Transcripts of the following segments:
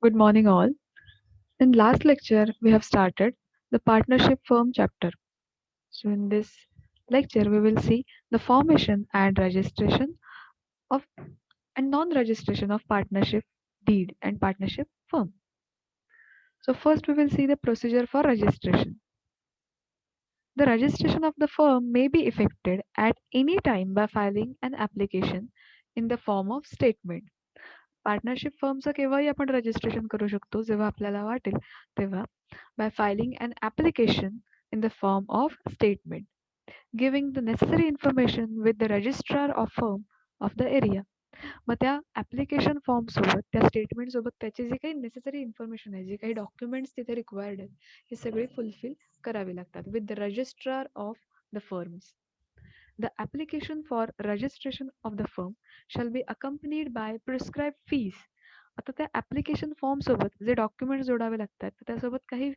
Good morning, all. In last lecture, we have started the partnership firm chapter. So, in this lecture, we will see the formation and registration of and non-registration of partnership deed and partnership firm. So, first, we will see the procedure for registration. The registration of the firm may be effected at any time by filing an application in the form of statement. Partnership फर्मचं केव्हाही आपण registration करू शकतो जेव्हा आपल्याला वाटेल तेव्हा by filing an application in the form of statement, giving the necessary information with the registrar of firm of the area. मग त्या ऍप्लिकेशन फॉर्म सोबत त्या स्टेटमेंट सोबत त्याची जी काही नेसेसरी इन्फॉर्मेशन आहे जे काही डॉक्युमेंट्स तिथे रिक्वायर्ड आहेत हे सगळे फुलफिल करावे लागतात with the registrar of the firms. The application for registration of the firm shall be accompanied by prescribed fees. आता त्या ऍप्लिकेशन फॉर्म सोबत जे डॉक्युमेंट जोडावे लागतात त्यासोबत काही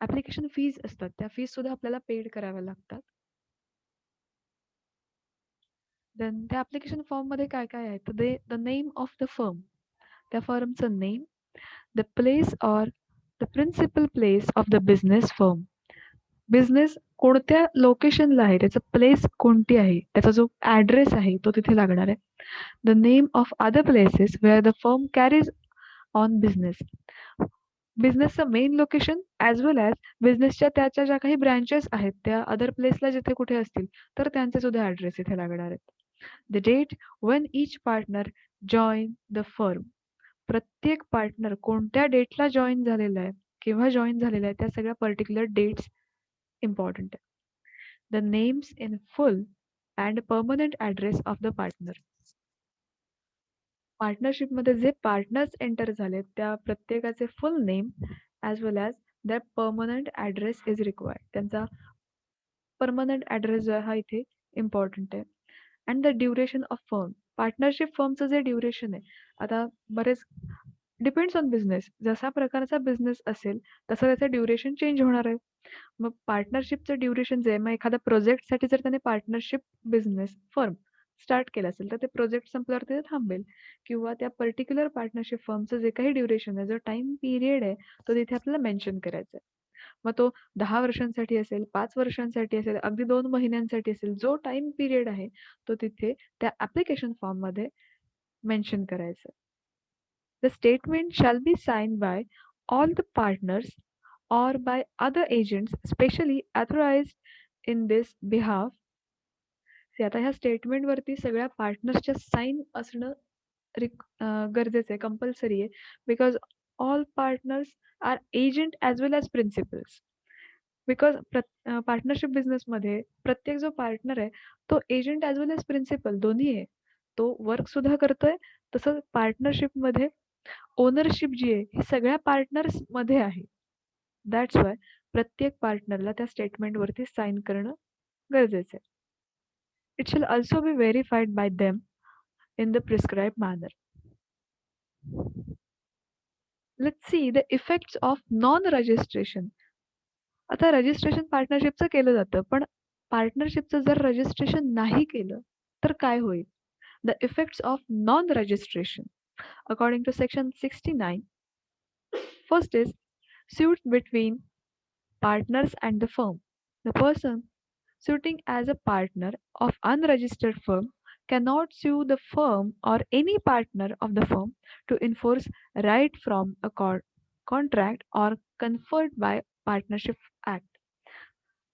ऍप्लिकेशन फीज असतात त्या फीज सुद्धा आपल्याला पेड कराव्या लागतात. देन त्या ऍप्लिकेशन फॉर्म मध्ये काय काय आहे तर the name of the firm, त्या फर्मचं name, the place or the principal place of the business firm, business कोणत्या लोकेशनला आहे त्याचं प्लेस कोणती आहे त्याचा जो ऍड्रेस आहे तो तिथे लागणार आहे. The name of other places where the firm carries on business, बिझनेसचं main location as well as बिझनेसच्या त्याच्या ज्या काही ब्रँचेस आहेत त्या अदर प्लेसला जिथे कुठे असतील तर त्यांचे सुद्धा ॲड्रेस इथे लागणार आहेत. The date when each partner join the firm, प्रत्येक पार्टनर कोणत्या डेटला जॉईन झालेला आहे केव्हा जॉईन झालेला आहे त्या सगळ्या पर्टिक्युलर डेट्स इम्पॉर्टंट आहे. The names in full and permanent address of the partner, पार्टनरशिपमध्ये जे पार्टनर्स एंटर झालेत त्या प्रत्येकाचे full name as well as that permanent address is required, त्यांचा परमनंट ॲड्रेस जो आहे हा इथे इम्पॉर्टंट आहे. And the duration of firm, partnership फर्मचं जे ड्युरेशन आहे आता बरेच डिपेंड्स ऑन बिझनेस, जसा प्रकारचा बिझनेस असेल तसं त्याचं ड्युरेशन चेंज होणार आहे. मग पार्टनरशिपचं ड्युरेशन जे आहे मग एखाद्या प्रोजेक्टसाठी जर त्याने पार्टनरशिप बिझनेस फर्म स्टार्ट केलं असेल तर ते प्रोजेक्ट संपल्यावर ते थांबेल किंवा त्या पर्टिक्युलर पार्टनरशिप फर्मचं जे काही ड्युरेशन आहे जो टाइम पिरियड आहे तो तिथे आपल्याला मेन्शन करायचा आहे. मग तो 10 वर्षांसाठी असेल, 5 वर्षांसाठी असेल, अगदी 2 महिन्यांसाठी असेल, जो टाइम पिरियड आहे तो तिथे त्या ऍप्लिकेशन फॉर्ममध्ये मेन्शन करायचा. The statement shall be signed by all the partners or by other agents specially authorized in this behalf. आता ह्या स्टेटमेंटवरती सगळ्या पार्टनर्सच्या साईन असणं गरजेचं आहे, कंपल्सरी आहे. Because all partners are agent as well as principals. Because partnership बिझनेसमध्ये प्रत्येक जो पार्टनर आहे तो agent as well as principal दोन्ही आहे. तो वर्क सुद्धा करतोय, तसंच पार्टनरशिपमध्ये ओनरशिप जी आहे ही सगळ्या पार्टनर्समध्ये आहे. दॅट्स वाय प्रत्येक पार्टनरला त्या स्टेटमेंटवरती साईन करणं गरजेचं आहे. It shall also be verified bye them in the prescribed manner. Let's see the effects of non-registration. आता रजिस्ट्रेशन पार्टनरशिपचं केलं जातं, पण पार्टनरशिपचं जर रजिस्ट्रेशन नाही केलं तर काय होईल? The effects of non registration according to section 69. First is suit between partners and the firm. The person suiting as a partner of unregistered firm cannot sue the firm or any partner of the firm to enforce right from a contract or conferred by partnership act.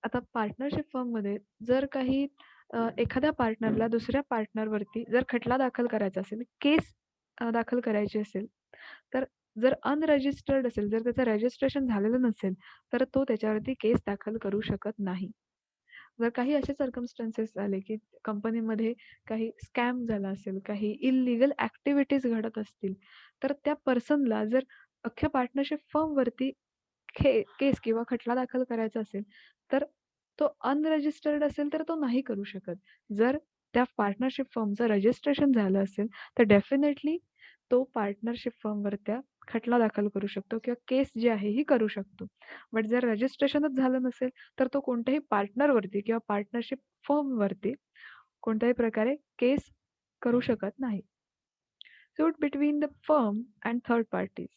आता partnership फर्ममध्ये जर काही एखाद्या पार्टनरला दुसऱ्या पार्टनरवरती जर खटला दाखल करायचा असेल, केस दाखल करायची असेल, तर जर अनरजिस्टर्ड असेल, जर त्याचं रजिस्ट्रेशन झालेलं नसेल, तर तो त्याच्यावरती केस दाखल करू शकत नाही. जर काही असे सर्कमस्टन्सेस झाले की कंपनीमध्ये काही स्कॅम झाला असेल, काही इल्लीगल ॲक्टिव्हिटीज घडत असतील, तर त्या पर्सनला जर अख्ख्या पार्टनरशिप फर्मवरती केस किंवा खटला दाखल करायचा असेल, तर तो अनरजिस्टर्ड असेल तर तो नाही करू शकत. जर त्या पार्टनरशिप फर्मचं रजिस्ट्रेशन झालं असेल, तर डेफिनेटली तो पार्टनरशिप फर्मवर त्या खटला दाखल करू शकतो किंवा केस जी आहे ही करू शकतो. बट जर रजिस्ट्रेशनच झालं नसेल, तर तो कोणत्याही पार्टनरवरती किंवा पार्टनरशिप फर्मवरती कोणत्याही प्रकारे केस करू शकत नाही. Suit between the firm and third parties.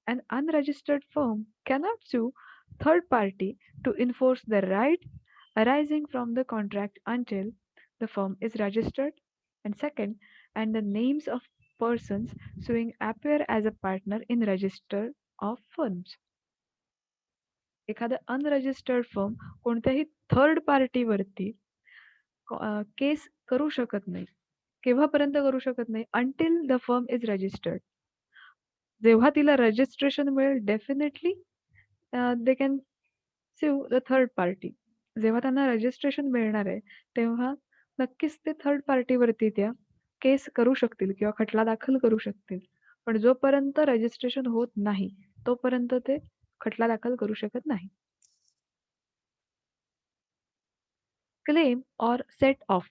An unregistered firm cannot sue third party to enforce the right arising from the contract until the firm is registered. And second, and the names of persons suing appear as a partner in register of firms. एखादा unregistered firm कोणत्याही third पार्टीवरती case करू शकत नाही. केव्हापर्यंत करू शकत नाही? Until the firm is registered. जेव्हा तिला रजिस्ट्रेशन मिळेल definitely they can sue the third party. जेव्हा त्यांना रजिस्ट्रेशन मिळणार आहे, तेव्हा नक्कीच ते थर्ड पार्टीवरती त्या केस करू शकतील किंवा खटला दाखल करू शकतील. पण जोपर्यंत रजिस्ट्रेशन होत नाही, तोपर्यंत ते खटला दाखल करू शकत नाही. Claim or set off.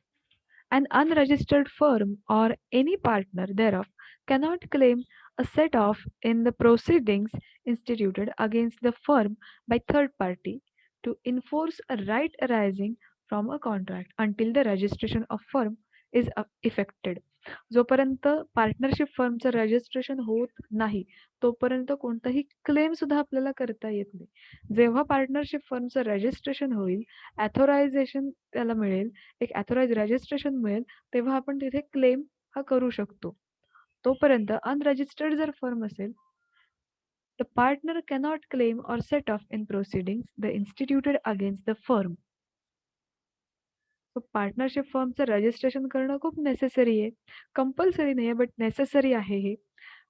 An unregistered firm or any partner thereof cannot claim a set off in the proceedings instituted against the firm by third party to enforce a right arising from a contract until the registration of firm is effected. जोपर्यंत partnership फर्मचं registration होत नाही, तोपर्यंत कोणताही claim सुद्धा आपल्याला करता येत नाही. जेव्हा पार्टनरशिप फर्मचं रजिस्ट्रेशन होईल, ऑथोरायझेशन त्याला मिळेल, एक ऑथोराइज रजिस्ट्रेशन मिळेल, तेव्हा आपण तिथे क्लेम हा करू शकतो. तोपर्यंत अनरजिस्टर्ड जर फर्म असेल, the partner cannot claim or set off in proceedings the instituted against the firm. Partnership फर्मचं रजिस्ट्रेशन करणं खूप नेसेसरी आहे. कंपल्सरी नाही आहे, बट नेसेसरी आहे हे.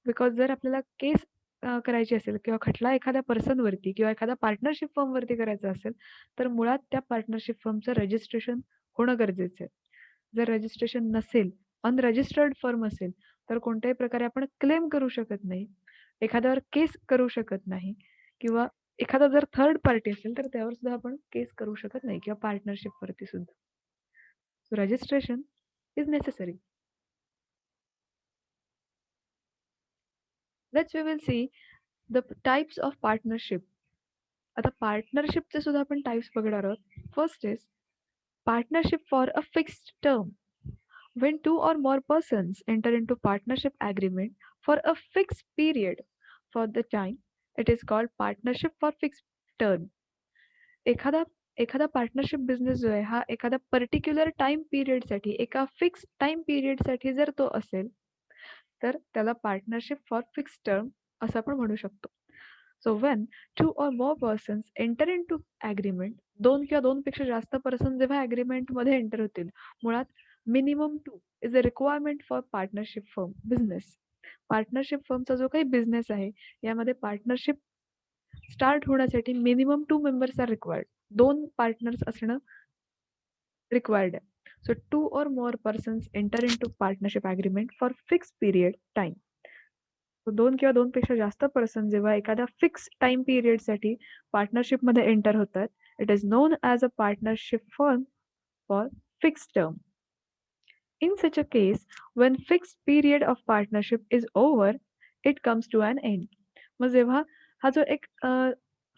बिकॉज जर आपल्याला केस करायची असेल किंवा खटला एखाद्या पर्सनवरती किंवा एखाद्या पार्टनरशिप फर्मवरती करायचा असेल, तर मुळात त्या पार्टनरशिप फर्मचं रजिस्ट्रेशन होणं गरजेचं आहे. जर रजिस्ट्रेशन नसेल, अनरजिस्टर्ड फर्म असेल, तर कोणत्याही प्रकारे आपण क्लेम करू शकत नाही, एखाद्यावर केस करू शकत नाही किंवा एखादा जर थर्ड पार्टी असेल, तर त्यावर सुद्धा आपण केस करू शकत नाही किंवा पार्टनरशिपवरती सुद्धा. So registration is necessary. Next we will see the types of partnership. आता पार्टनरशिपचे सुद्धा आपण टाइप्स बघणार आहोत. First is partnership for a fixed term. When two or more persons enter into partnership agreement for a fixed period for the time, it is called partnership for fixed term. एखादा एखादा partnership business जो आहे हा एखादा particular time पिरियडसाठी एका fix time पिरियडसाठी जर तो असेल, तर त्याला पार्टनरशिप फॉर फिक्स टर्म असं आपण म्हणू शकतो. So when two or more persons enter into agreement, दोन किंवा दोनपेक्षा जास्त पर्सन जेव्हा ॲग्रीमेंटमध्ये एंटर होतील, मुळात minimum 2 is a requirement for partnership firm business. Partnership फर्मचा जो काही बिझनेस आहे, यामध्ये पार्टनरशिप स्टार्ट होण्यासाठी minimum 2 members are required. 2 partners असणं रिक्वायर्ड आहे. So 2 or more persons enter into partnership agreement for fixed period time. दोन किंवा दोनपेक्षा जास्त पर्सन जेव्हा एखाद्या फिक्स टाइम पिरियडसाठी पार्टनरशिपमध्ये एंटर होतात, it is known as a partnership firm for fixed term. In such a case, when fixed period of partnership is over, it comes to an end. मग जेव्हा हा जो एक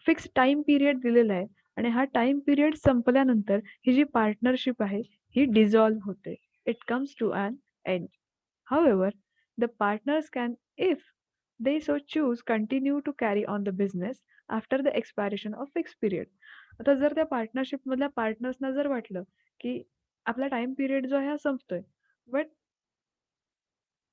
फिक्स टाइम पिरियड दिलेला आहे आणि हा टाइम पिरियड संपल्यानंतर ही जी पार्टनरशिप आहे ही डिझॉल्व्ह होते. It comes to an end. However, the partners can, if they so choose, continue to carry on the business after the expiration of fixed period. आता जर त्या पार्टनरशिप मधल्या पार्टनर्सना जर वाटलं की आपला टाइम पिरियड जो आहे हा संपतोय, but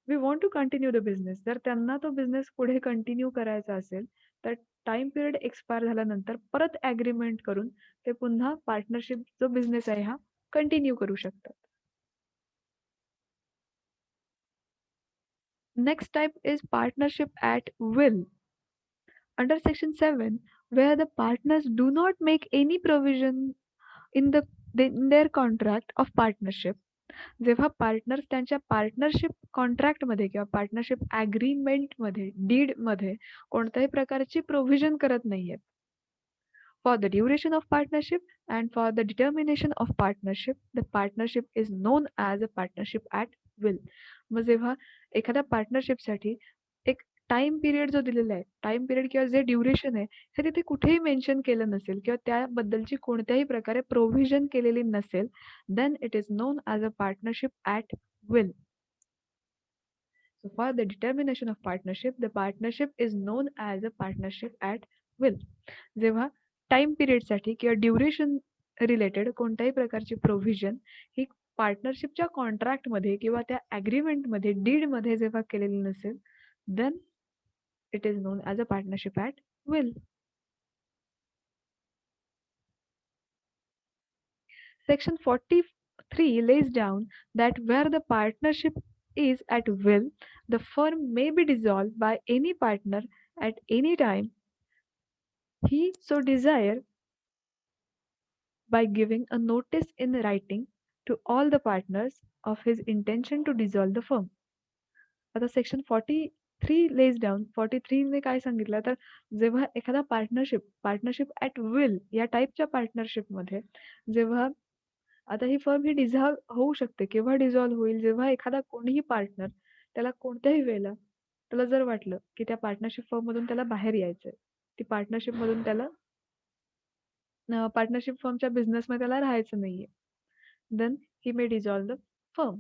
we want to continue the business, जर त्यांना तो बिझनेस पुढे कंटिन्यू करायचा असेल, तर टाइम पिरियड एक्सपायर झाल्यानंतर परत ॲग्रीमेंट करून ते पुन्हा पार्टनरशिप जो बिझनेस आहे हा कंटिन्यू करू शकतात. Next type is partnership at will. Under Section 7, where the partners do not make any provision in in their contract of partnership, जेव्हा पार्टनर्स त्यांच्या पार्टनरशिप कॉन्ट्रॅक्टमध्ये किंवा पार्टनरशिप ॲग्रीमेंटमध्ये, डीडमध्ये कोणत्याही प्रकारची प्रोव्हिजन करत नाहीयेत. For the duration of partnership and for the determination of partnership, the partnership is known as a partnership at will. मग जेव्हा एखाद्या पार्टनरशिपसाठी एक टाइम पिरियड जो दिलेला आहे, टाइम पिरियड किंवा जे ड्युरेशन आहे, हे तिथे कुठेही मेन्शन केलं नसेल किंवा त्याबद्दलची कोणत्याही प्रकारे प्रोव्हिजन केलेली नसेल, then it is known as a partnership at will. So for the determination of partnership, the partnership is known as a partnership at will. जेव्हा टाइम पिरियडसाठी किंवा ड्युरेशन रिलेटेड कोणत्याही प्रकारची प्रोव्हिजन ही पार्टनरशिपच्या कॉन्ट्रॅक्टमध्ये किंवा त्या ॲग्रीमेंटमध्ये डीडमध्ये जेव्हा केलेली नसेल, then it is known as a partnership at will. Section 43 lays down that where the partnership is at will, the firm may be dissolved by any partner at any time he so desire by giving a notice in writing to all the partners of his intention to dissolve the firm. आता section 43 lays down 43 ने काय सांगितलं तर जेव्हा एखादा partnership at will या टाईपच्या पार्टनरशिपमध्ये जेव्हा आता ही फर्म ही डिझॉल्व्ह होऊ शकते. केव्हा डिझॉल्व्ह होईल? जेव्हा एखादा कोणीही पार्टनर त्याला कोणत्याही वेळेला त्याला जर वाटलं, की त्या पार्टनरशिप फर्ममधून त्याला बाहेर यायचंय. ती पार्टनरशिपमधून त्याला पार्टनरशिप फर्मच्या बिझनेसमध्ये त्याला राहायचं नाहीये. Then he may dissolve the firm.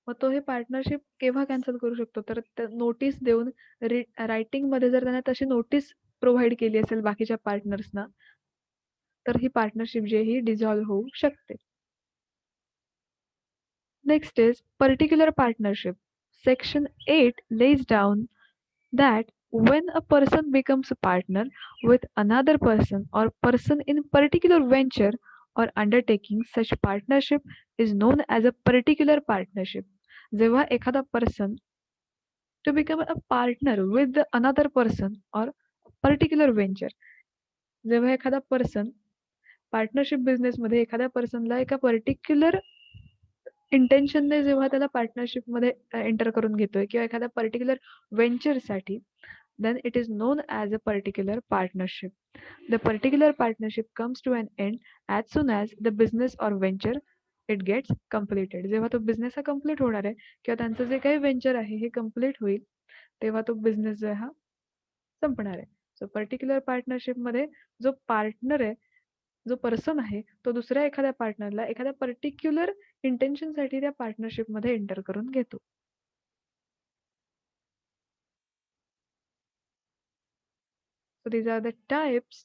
मग तो हे पार्टनरशिप केव्हा कॅन्सल करू शकतो? तर नोटीस देऊन रायटिंगमध्ये जर त्याने तशी नोटीस प्रोव्हाईड केली असेल बाकीच्या पार्टनर्सना, तर ही पार्टनरशिप जी आहे ही डिझॉल्व्ह होऊ शकते. Next is particular partnership. Section 8 lays down that when a person becomes a partner with another person or person in particular venture or undertaking, such partnership is known as a particular partnership. जेव्हा एखादा person to become a partner with another person or particular venture, जेव्हा एखादा person partnership बिझनेसमध्ये एखाद्या पर्सनला एका particular इंटेन्शनने जेव्हा त्याला पार्टनरशिपमध्ये enter करून घेतोय किंवा एखाद्या particular व्हेंचरसाठी, then it is known as a particular partnership. The particular partnership comes to an end as soon as the business or venture it gets completed. जेव्हा तो बिझनेस हा कम्प्लीट होणार आहे किंवा त्यांचं जे काही व्हेंचर आहे हे कम्प्लीट होईल, तेव्हा तो बिझनेस जो आहे हा संपणार आहे. सो पर्टिक्युलर पार्टनरशिपमध्ये जो पार्टनर आहे, जो पर्सन आहे, तो दुसऱ्या एखाद्या पार्टनरला एखाद्या पर्टिक्युलर इंटेन्शनसाठी त्या पार्टनरशिपमध्ये एंटर करून घेतो. So these are the types